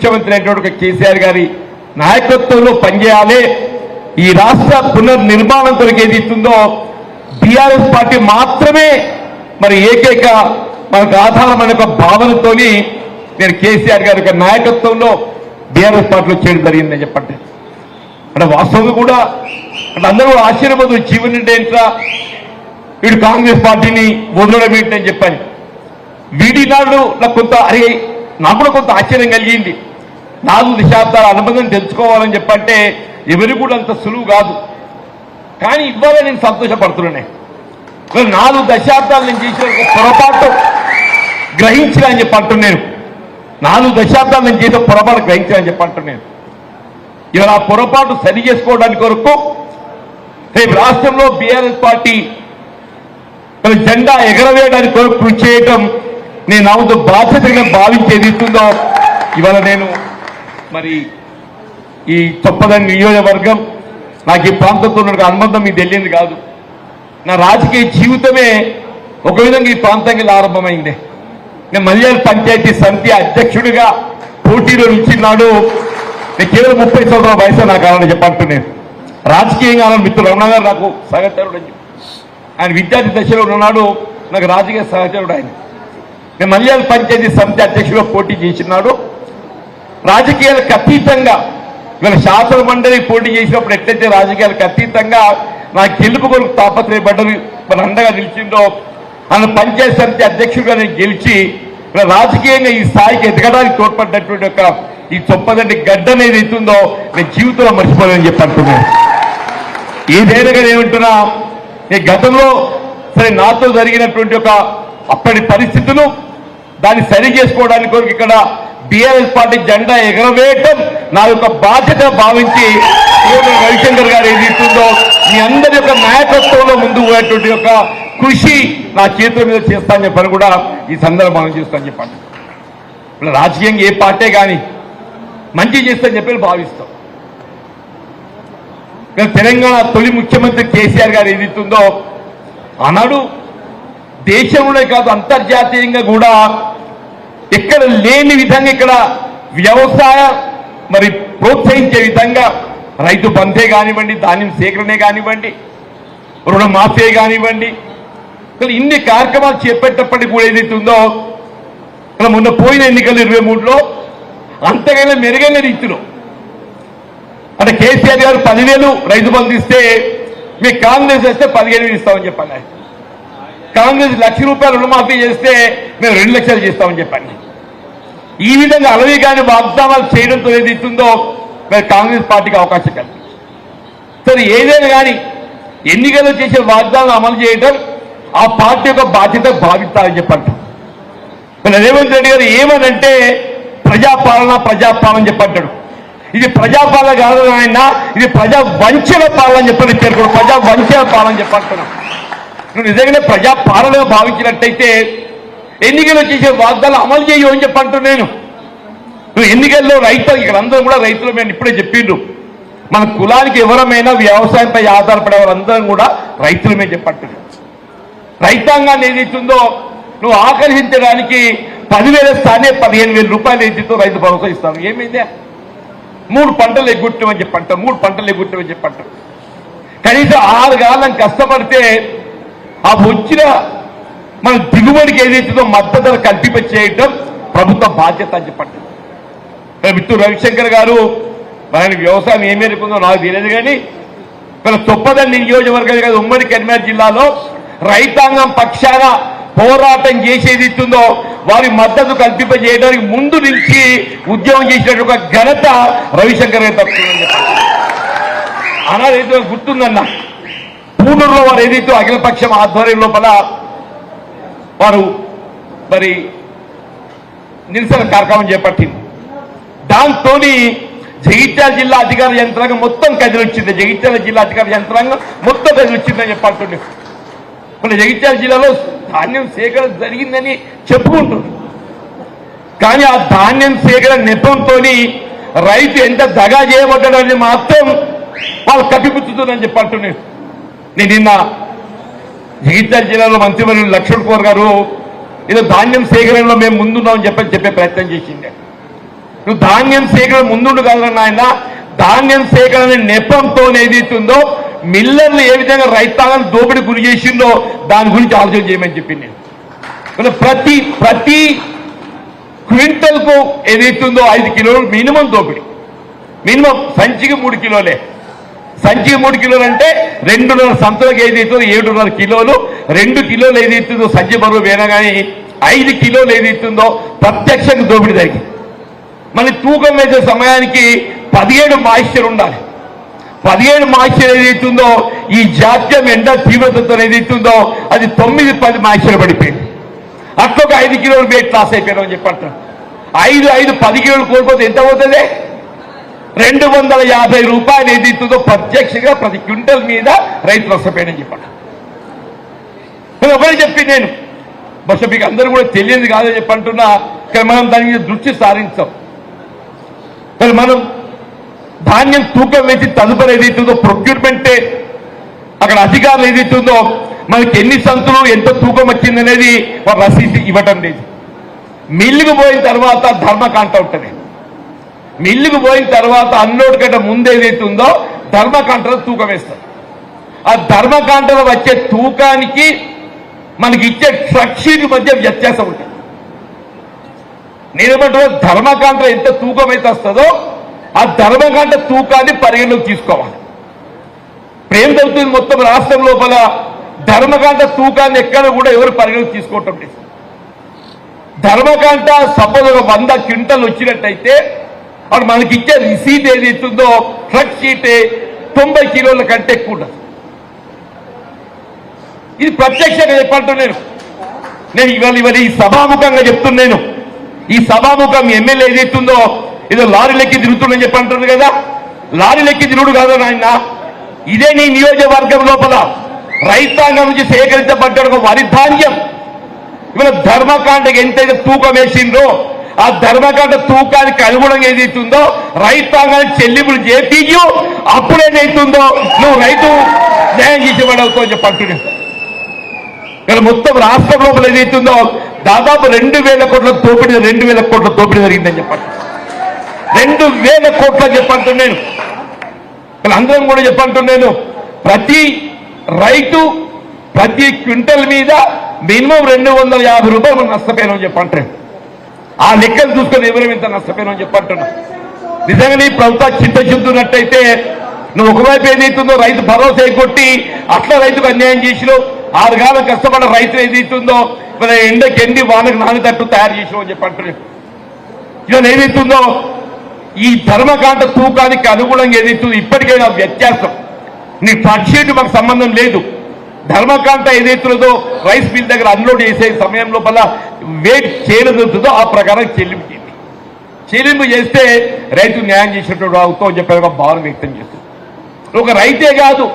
ముఖ్యమంత్రి అయినటువంటి కేసీఆర్ గారి నాయకత్వంలో పనిచేయాలి. ఈ రాష్ట్ర పునర్నిర్మాణం కొరకు ఏది ఇస్తుందో బీఆర్ఎస్ పార్టీ మాత్రమే మరి ఏకైక మనకు ఆధారమైన ఒక భావనతోని నేను కేసీఆర్ గారి యొక్క నాయకత్వంలో బీఆర్ఎస్ పార్టీలో చేయడం జరిగిందని చెప్పండి. అంటే వాస్తవంగా కూడా అంటే అందరూ ఆశ్చర్యపోతున్న జీవన్ రెడ్డి ఏంట్రా వీడు కాంగ్రెస్ పార్టీని వదలడం ఏంటని చెప్పాను. వీడినాడు నాకు నాకు కూడా కొంత ఆశ్చర్యం కలిగింది. 4 దశాబ్దాల అనుబంధం తెలుసుకోవాలని చెప్పంటే ఎవరికి కూడా అంత సులువు కాదు. కానీ ఇవ్వాలని నేను సంతోషపడుతున్నానే. 4 దశాబ్దాలు నేను చేసిన పొరపాటు గ్రహించాలని చెప్పంటున్నాను. 4 దశాబ్దాలు నేను చేసిన పొరపాటు గ్రహించాలని చెప్పంటున్నాను. ఇలా ఆ పొరపాటు సరి చేసుకోవడానికి కొరకు రేపు రాష్ట్రంలో బీఆర్ఎస్ పార్టీ జెండా ఎగరవేయడానికి కొరకు కృషి చేయటం నేను అవుతూ బాధ్యతగా భావించేది ఇస్తుందో ఇవాళ నేను మరి ఈ చొప్పదండి నియోజకవర్గం నాకు ఈ ప్రాంతంతో ఉన్న అనుబంధం మీకు తెలియదు కాదు. నా రాజకీయ జీవితమే ఒక విధంగా ఈ ప్రాంతంగా ఆరంభమైంది. నేను మల్యాల పంచాయతీ సమితి అధ్యక్షుడిగా పోటీలో నిలిచినాడు. నేను కేవలం 30 సంవత్సరాల వయసు నాకు కావాలని చెప్పంటున్నాను. రాజకీయంగా మిత్రులు రమణ గారు నాకు సహచరుడు అని చెప్పి ఆయన విద్యార్థి దశలో ఉన్నాడు. నాకు రాజకీయ సహచరుడు ఆయన. నేను మల్యాల పంచాయతీ సమితి అధ్యక్షుడిగా పోటీ చేసినాడు. రాజకీయాలకు అతీతంగా ఇవాళ శాసన మండలి పోటీ చేసినప్పుడు ఎట్లయితే రాజకీయాలకు అతీతంగా నాకు గెలుపు కొరకు తాపత్రయపడ్డది మన అండగా నిలిచిందో అన్న పంచాయతీ సమితి అధ్యక్షుడిగా నేను గెలిచి రాజకీయంగా ఈ స్థాయికి ఎదగడానికి తోడ్పడ్డటువంటి ఒక ఈ చొప్పదండి గడ్డ అనేది అవుతుందో నేను జీవితంలో మర్చిపోలేని చెప్పి అంటున్నాను. ఏదైనా కానీ ఏమంటున్నా ఈ గతంలో సరే నాతో జరిగినటువంటి ఒక అప్పటి పరిస్థితులు దాన్ని సరి చేసుకోవడానికి కొరకు ఇక్కడ బీఆర్ఎస్ పార్టీ జెండా ఎగరవేయటం నా యొక్క బాధ్యత భావించి రవిశంకర్ గారు ఏది ఇస్తుందో మీ అందరి యొక్క నాయకత్వంలో ముందుకు పోయేటువంటి యొక్క కృషి నా చేతుల మీద చేస్తానని చెప్పని కూడా ఈ సందర్భంగా చేస్తానని చెప్పండి. ఇప్పుడు రాజకీయంగా ఏ పార్టీ కానీ మంచి చేస్తానని చెప్పి భావిస్తాం. తెలంగాణ తొలి ముఖ్యమంత్రి కేసీఆర్ గారు ఏది ఇస్తుందో ఆనాడు దేశంలో కాదు అంతర్జాతీయంగా కూడా ఎక్కడ లేని విధంగా ఇక్కడ వ్యవసాయ మరి ప్రోత్సహించే విధంగా రైతు బంధే కానివ్వండి, ధాన్యం సేకరణే కానివ్వండి, రుణమాఫీ కానివ్వండి, ఇన్ని కార్యక్రమాలు చేపట్టేటప్పటికి కూడా ఏదైతే ఉందో మొన్న పోయిన ఎన్నికలు 23లో అంతకైనా మెరుగైన రీతిలో అంటే కేసీఆర్ గారు 10,000 రైతు బంధు ఇస్తే మీకు కాంగ్రెస్ వేస్తే 15,000 ఇస్తామని చెప్పండి. కాంగ్రెస్ ₹1,00,000 రుణమాఫీ చేస్తే మేము 2 లక్షలు చేస్తామని చెప్పండి. ఈ విధంగా అలవి కానీ వాగ్దానాలు చేయడంతో ఏదైతుందో మరి కాంగ్రెస్ పార్టీకి అవకాశం కల్పించింది. సరే ఏదైనా కానీ ఎన్నికల్లో చేసే వాగ్దానాలు అమలు చేయడం ఆ పార్టీ యొక్క బాధ్యత భావిస్తారని చెప్పండి. మరి రేవంత్ రెడ్డి గారు ఏమనంటే ప్రజాపాలన చెప్పంటాడు. ఇది ప్రజాపాలన కాదు ఆయన, ఇది ప్రజా వంచన పాలన చెప్పని పేర్కొడు. ప్రజా వంచన పాలన చెప్పంటున్నాం. నువ్వు నిజంగానే ప్రజాపాలనగా భావించినట్టయితే ఎన్నికల్లో చేసే వాగ్దానాలు అమలు చేయవు అని చెప్పంటున్నాను నేను. నువ్వు ఎన్నికల్లో రైతులు ఇక్కడ అందరూ కూడా రైతులు మేము ఇప్పుడే చెప్పిండ్రు మన కులానికి ఎవరమైనా వ్యవసాయంపై ఆధారపడే వారందరం కూడా రైతులమే చెప్పంటున్నాను. రైతాంగాన్ని ఏదైతుందో నువ్వు ఆకర్షించడానికి 10,000 స్థానే ₹15,000 ఏదైతే రైతు భరోసా ఇస్తాను. ఏమైందే 3 పంటలు ఎగ్గొట్టమని చెప్పంటాం. 3 పంటలు ఎగ్గొట్టమని చెప్పంటాం. కనీసం 6 కాలం కష్టపడితే ఆ వచ్చిన మన దిగుబడికి ఏదైతుందో మద్దతు ధర కల్పించేయటం ప్రభుత్వ బాధ్యత అని చెప్పండి. మిత్రుడు రవిశంకర్ గారు ఆయన వ్యవసాయం ఏ మేరకుందో నాకు తెలియదు కానీ మన చొప్పదండి నియోజకవర్గం కాదు ఉమ్మడి కరీంనగర్ జిల్లాలో రైతాంగం పక్షాన పోరాటం చేసేది ఇస్తుందో వారి మద్దతు కల్పింపజేయడానికి ముందు నుంచి ఉద్యమం చేసినట్టు ఒక ఘనత రవిశంకర్ గారు తప్పుతుందని చెప్పండి. అనాడు ఏదో గుర్తుందన్న పూనూరులో వారు ఏదైతే అఖిలపక్షం ఆధ్వర్యం లోపల వారు మరి నిరసన కార్యక్రమం చేపట్టింది. దాంతో జగిత్యాల జిల్లా అధికార యంత్రాంగం మొత్తం కదిలొచ్చింది. జగిత్యాల జిల్లా అధికార యంత్రాంగం మొత్తం కదిలొచ్చిందని చెప్పంటుండే. మన జగిత్యాల జిల్లాలో ధాన్యం సేకరణ జరిగిందని చెప్పుకుంటుంది. కానీ ఆ ధాన్యం సేకరణ నెపంతో రైతు ఎంత దగా చేయబడ్డాడని మాత్రం వాళ్ళు కప్పిపుచ్చుతుందని చెప్పంటున్నాను. నేను నిన్న జగిత్యాల జిల్లాలో మంత్రివర్యులు లక్ష్మణ్ కుమార్ గారు ఏదో ధాన్యం సేకరణలో మేము ముందున్నామని చెప్పే ప్రయత్నం చేసిండే. నువ్వు ధాన్యం సేకరణ ముందుండు కదా నాయన, ధాన్యం సేకరణ నెపంతో ఏదైతుందో మిల్లర్లు ఏ విధంగా రైతాంగాన్ని దోపిడీ గురి చేసిందో దాని గురించి ఆలోచన చేయమని చెప్పింది నేను. ప్రతి క్వింటల్ కు ఏదైతుందో 5 కిలోలు మినిమం దోపిడీ, మినిమం సంచికి 3 కిలోలే. సంచికి 3 కిలోలు అంటే 2.5 సంతలకు ఏదైతుందో 7.5 కిలోలు, 2 కిలోలు ఏదైతుందో సంచి బరువు వేనా కానీ 5 కిలోలు ఏదైతుందో ప్రత్యక్షంగా దోపిడీ జరిగింది. మళ్ళీ తూకం వేసే సమయానికి 17 మాయిశ్చర్ ఉండాలి. 17 మాయిశ్చర్ ఏదైతుందో ఈ జాత్యం ఎండ తీవ్రతతో ఏదైతుందో అది 9-10 మాయిశ్చర్ పడిపోయింది. అట్లా ఒక 5 కిలోలు వెయిట్ లాస్ అయిపోయారని చెప్పంటారు. 10 కిలోలు కోల్పోతే ఎంత అవుతుంది? 250 రూపాయలు ఏదైతుందో ప్రత్యక్షంగా ప్రతి క్వింటల్ మీద రైతు నష్టపోయాడని చెప్పండి. ఒకటే చెప్పి నేను బహుశా మీకు అందరూ కూడా తెలియదు కాదని చెప్పంటున్నా, కానీ మనం దాని మీద దృష్టి సారించాం. కానీ మనం ధాన్యం తూకం వేసి తదుపరి ఏదైతుందో ప్రొక్యూర్మెంటే అక్కడ అధికారులు ఏదైతుందో మనకి ఎన్ని సంతులు ఎంత తూకం వచ్చిందనేది ఒక రసీదు ఇవ్వటం లేదు. మిల్లుకు పోయిన తర్వాత ధర్మకాంట ఉంటుంది. మిల్లుకు పోయిన తర్వాత అన్లోడ్ కంటే ముందు ఏదైతుందో ధర్మకాంటలో తూకం వేస్తారు. ఆ ధర్మకాంటలో వచ్చే తూకానికి మనకి ఇచ్చే ట్రక్ షీట్ మధ్య వ్యత్యాసం ఉంటుంది. నేనేమంటున్నా, ధర్మకాంట ఎంత తూకం అయితే వస్తుందో ఆ ధర్మకాంట తూకాన్ని పరిగణలోకి తీసుకోవాలి. ప్రేమ అవుతుంది మొత్తం రాష్ట్రం లోపల ధర్మకాంట తూకాన్ని ఎక్కడ కూడా ఎవరు పరిగణలోకి తీసుకోవటం లేదు. ధర్మకాంట సపోజ్ ఒక 100 క్వింటల్ వచ్చినట్టయితే అప్పుడు మనకి ఇచ్చే రిసీట్ ఏది ఇస్తుందో ట్రక్ షీట్ 90 కిలోల కంటే ఎక్కువ ఉండదు. ఇది ప్రత్యక్షంగా చెప్పంటున్నాను నేను. ఇవాళ ఈ సభాముఖంగా చెప్తున్నాను. ఈ సభాముఖం ఎమ్మెల్యే ఏదైతుందో ఏదో లారీలెక్కి తిరుగుతుందని చెప్పి అంటున్నారు కదా. లారీలెక్కి తిరుగుడు కాదు నాయన. ఇదే నీ నియోజకవర్గం లోపల రైతాంగం నుంచి సేకరించబడ్డ ఒక వరి ధాన్యం ఇవాళ ధర్మకాండకి ఎంతైతే తూకం వేసిండ్రో ఆ ధర్మకాండ తూకానికి అనుగుణంగా ఏదైతుందో రైతాంగానికి చెల్లింపులు చేపించు. అప్పుడేదైతుందో నువ్వు రైతు న్యాయం చేసేవాడవుతావు అని చెప్పి అంటున్నాను. ఇక్కడ మొత్తం రాష్ట్రం లోపల ఏదైతుందో దాదాపు 2,000 కోట్ల దోపిడీ, 2,000 కోట్ల దోపిడీ జరిగిందని చెప్పండి. 2,000 కోట్ల చెప్పంటున్నాను. అందరం కూడా చెప్పంటున్నాను. ప్రతి రైతు ప్రతి క్వింటల్ మీద మినిమం 250 రూపాయలు మనం నష్టపోయినామని చెప్పంటారు. ఆ లెక్కలు చూసుకొని ఎవరు ఎంత నష్టపోయినామని చెప్పంటున్నా. నిజంగా నీ ప్రభుత్వ చిత్తశుద్ధున్నట్టయితే నువ్వు ఒకవైపు ఏదైతుందో రైతు భరోసా కొట్టి అట్లా రైతుకు అన్యాయం చేసినావు. 6 కాలం కష్టపడ్డ రైతు ఏదైతుందో మన ఎండకి ఎండి వానకు నానితట్టు తయారు చేసినావు అని చెప్పంటున్నాను. ఇవాళ ఏదైతుందో ఈ ధర్మకాండ తూకానికి అనుగుణంగా ఏదైతుందో ఇప్పటికైనా వ్యత్యాసం. నీ ట్రక్ షీట్ మాకు సంబంధం లేదు. ధర్మకాండ ఏదైతుందో రైస్ మిల్ దగ్గర అన్లోడ్ చేసే సమయం లోపల వెయిట్ చేయలేదుంటుందో ఆ ప్రకారం చెల్లింపు చేయండి. చెల్లింపు చేస్తే రైతు న్యాయం చేసినట్టు అవుతావు అని చెప్పి ఒక భావన వ్యక్తం చేస్తుంది. ఒక రైతే కాదు,